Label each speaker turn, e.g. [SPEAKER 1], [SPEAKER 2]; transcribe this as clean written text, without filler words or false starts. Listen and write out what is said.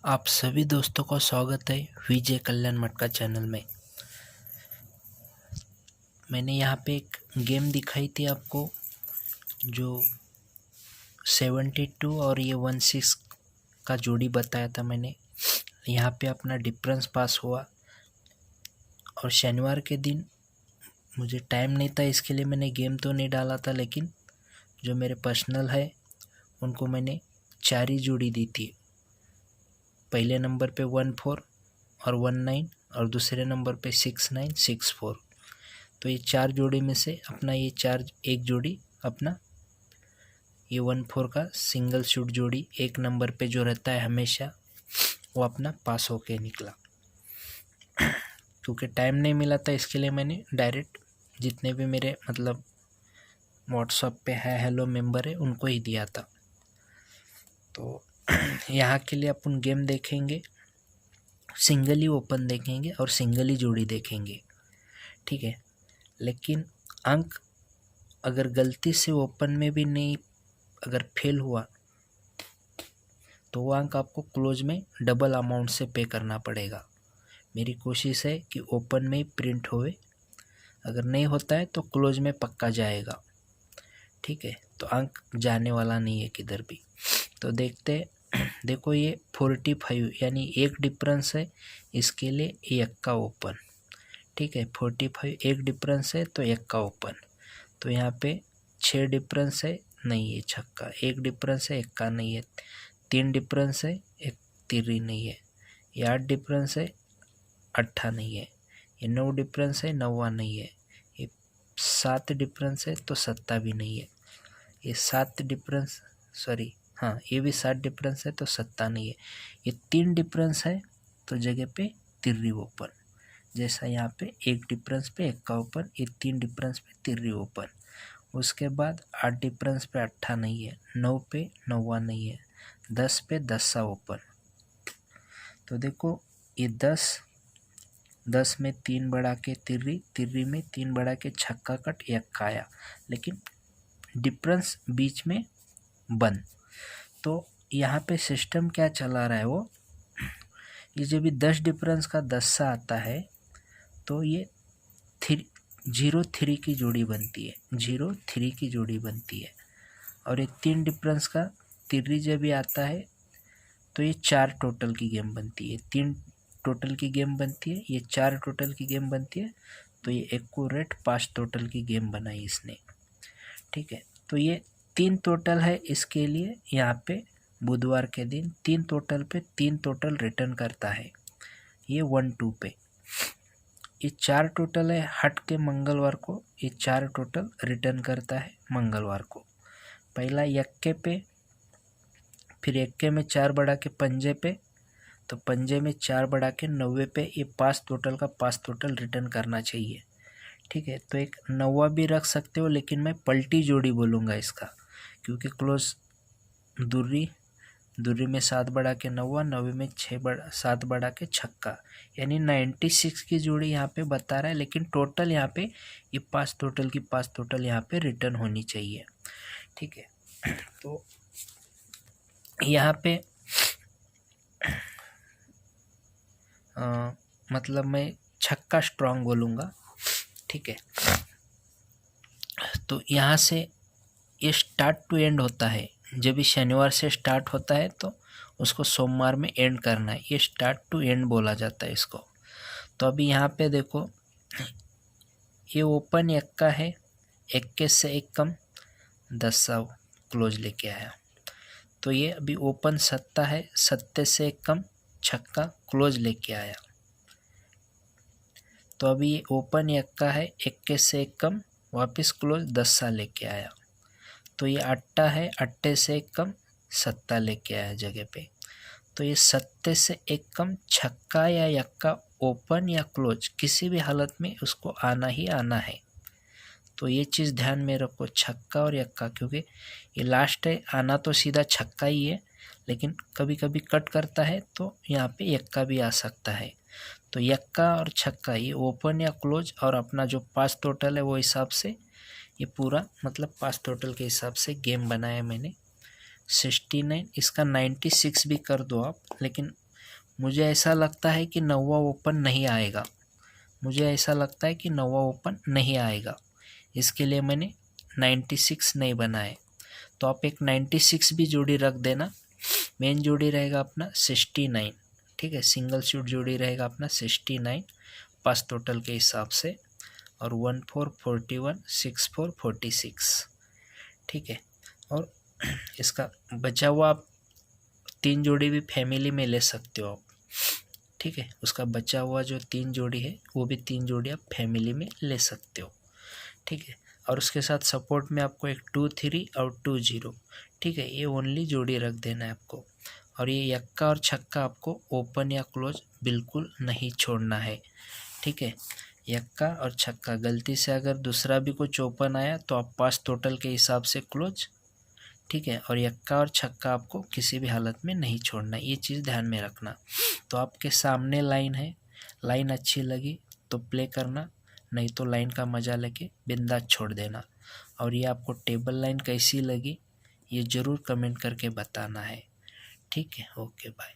[SPEAKER 1] आप सभी दोस्तों का स्वागत है विजय कल्याण मटका चैनल में। मैंने यहाँ पे एक गेम दिखाई थी आपको, जो 72 और ये 16 का जोड़ी बताया था मैंने। यहाँ पे अपना डिफरेंस पास हुआ और शनिवार के दिन मुझे टाइम नहीं था, इसके लिए मैंने गेम तो नहीं डाला था, लेकिन जो मेरे पर्सनल है उनको मैंने 4 ही जोड़ी दी थी। पहले नंबर पे 14 और 19 और दूसरे नंबर पे 6964। तो ये 4 जोड़ी में से अपना ये 4 एक जोड़ी अपना ये 14 का सिंगल शूट जोड़ी एक नंबर पे जो रहता है हमेशा, वो अपना पास होके निकला। क्योंकि टाइम नहीं मिला था, इसके लिए मैंने डायरेक्ट जितने भी मेरे मतलब व्हाट्सएप पे है हेलो मेंबर है उनको ही दिया था। तो यहाँ के लिए अपन गेम देखेंगे, सिंगल ही ओपन देखेंगे और सिंगल ही जोड़ी देखेंगे, ठीक है। लेकिन अंक अगर गलती से ओपन में भी नहीं अगर फेल हुआ तो वो अंक आपको क्लोज में डबल अमाउंट से पे करना पड़ेगा। मेरी कोशिश है कि ओपन में ही प्रिंट होए, अगर नहीं होता है तो क्लोज में पक्का जाएगा, ठीक है। तो अंक जाने वाला नहीं है किधर भी। तो देखो ये 45 यानी एक डिफरेंस है, इसके लिए एक का ओपन, ठीक है। 45 एक डिफरेंस है तो एक का ओपन। तो यहाँ पे 6 डिफरेंस है, नहीं है छक्का। एक डिफरेंस है, एक का नहीं है। 3 डिफरेंस है, एक तिर्री नहीं है। ये 8 डिफरेंस है, 8 नहीं है। ये 9 डिफरेंस है, 9 नहीं है। ये 7 डिफरेंस है तो 7 भी नहीं है। ये 7 डिफरेंस हाँ ये भी 7 डिफरेंस है तो 7 नहीं है। ये 3 डिफरेंस है तो जगह पे तिर्री ओपन, जैसा यहाँ पे एक डिफरेंस पे एक का ओपन, ये 3 डिफरेंस पे तिर्री ओपन। उसके बाद 8 डिफरेंस पे 8 नहीं है, 9 पे 9 नहीं है, 10 पे 10 ओपन। तो देखो ये 10 में 3 बढ़ा के तिर्री, तिर्री में 3 बढ़ा के छक्का कट एक का आया, लेकिन डिफरेंस बीच में बंद। तो यहाँ पे सिस्टम क्या चला रहा है वो, ये जब भी 10 डिफरेंस का 10 आता है तो ये 0-3 की जोड़ी बनती है, 0-3 की जोड़ी बनती है। और ये 3 डिफरेंस का तिर्री जब भी आता है तो ये 4 टोटल की गेम बनती है। 3 टोटल की गेम बनती है, ये 4 टोटल की गेम बनती है। तो ये एक्यूरेट 5 टोटल की गेम बनाई इसने, ठीक है। तो ये 3 टोटल है, इसके लिए यहाँ पे बुधवार के दिन 3 टोटल पे 3 टोटल रिटर्न करता है, ये 1-2 पे। ये 4 टोटल है हट के मंगलवार को, ये 4 टोटल रिटर्न करता है मंगलवार को। पहला यक्के पे, फिर यक्के में 4 बढ़ा के पंजे पे, तो पंजे में 4 बढ़ा के 90 पे, ये 5 टोटल का 5 टोटल रिटर्न करना चाहिए, ठीक है। तो एक 9 भी रख सकते हो, लेकिन मैं पलटी जोड़ी बोलूँगा इसका, क्योंकि क्लोज दूरी में 7 बढ़ा के 9, 9 में 7 बढ़ा के छक्का, यानी 96 की जोड़ी यहाँ पे बता रहा है। लेकिन टोटल यहाँ पे ये 5 टोटल की 5 टोटल यहाँ पे रिटर्न होनी चाहिए, ठीक है। तो यहाँ पे मतलब मैं छक्का स्ट्रांग बोलूँगा, ठीक है। तो यहाँ से ये स्टार्ट टू एंड होता है, जब भी शनिवार से स्टार्ट होता है तो उसको सोमवार में एंड करना है, ये स्टार्ट टू एंड बोला जाता है इसको। तो अभी यहाँ पे देखो ये ओपन एक का है, 21 से एक कम 10 क्लोज लेके आया। तो ये अभी ओपन 7 है, 7 से एक कम छक्का क्लोज लेके आया। तो अभी ये ओपन एक का है, 21 से एक कम वापस क्लोज 10 लेके आया। तो ये 8 है, 8 से एक कम 7 लेके आया जगह पे। तो ये 7 से एक कम छक्का या यक्का ओपन या क्लोज किसी भी हालत में उसको आना ही आना है। तो ये चीज़ ध्यान में रखो, छक्का और यक्का, क्योंकि ये लास्ट है, आना तो सीधा छक्का ही है, लेकिन कभी कभी कट करता है तो यहाँ पे यक्का भी आ सकता है। तो यक्का और छक्का ये ओपन या क्लोज, और अपना जो 5 टोटल है वो हिसाब से ये पूरा मतलब 5 टोटल के हिसाब से गेम बनाया मैंने। 69 इसका 96 भी कर दो आप, लेकिन मुझे ऐसा लगता है कि 9वां ओपन नहीं आएगा, मुझे ऐसा लगता है कि 9वां ओपन नहीं आएगा, इसके लिए मैंने 96 नहीं बनाए। तो आप एक 96 भी जोड़ी रख देना। मेन जोड़ी रहेगा अपना 69, ठीक है, सिंगल शूट जोड़ी रहेगा अपना 69 पास टोटल के हिसाब से, और 14 41 64 46, ठीक है। और इसका बचा हुआ आप 3 जोड़ी भी फैमिली में ले सकते हो आप, ठीक है। उसका बचा हुआ जो 3 जोड़ी है वो भी 3 जोड़ी आप फैमिली में ले सकते हो, ठीक है। और उसके साथ सपोर्ट में आपको एक 2 3 और 2 0, ठीक है, ये ओनली जोड़ी रख देना है आपको। और ये यक्का और छक्का आपको ओपन या क्लोज बिल्कुल नहीं छोड़ना है, ठीक है। यक्का और छक्का, गलती से अगर दूसरा भी कुछ ओपन आया तो आप पास टोटल के हिसाब से क्लोज, ठीक है। और यक्का और छक्का आपको किसी भी हालत में नहीं छोड़ना, ये चीज़ ध्यान में रखना। तो आपके सामने लाइन है, लाइन अच्छी लगी तो प्ले करना, नहीं तो लाइन का मज़ा लेके बिंदास छोड़ देना। और ये आपको टेबल लाइन कैसी लगी ये ज़रूर कमेंट करके बताना है, ठीक है। Okay bye.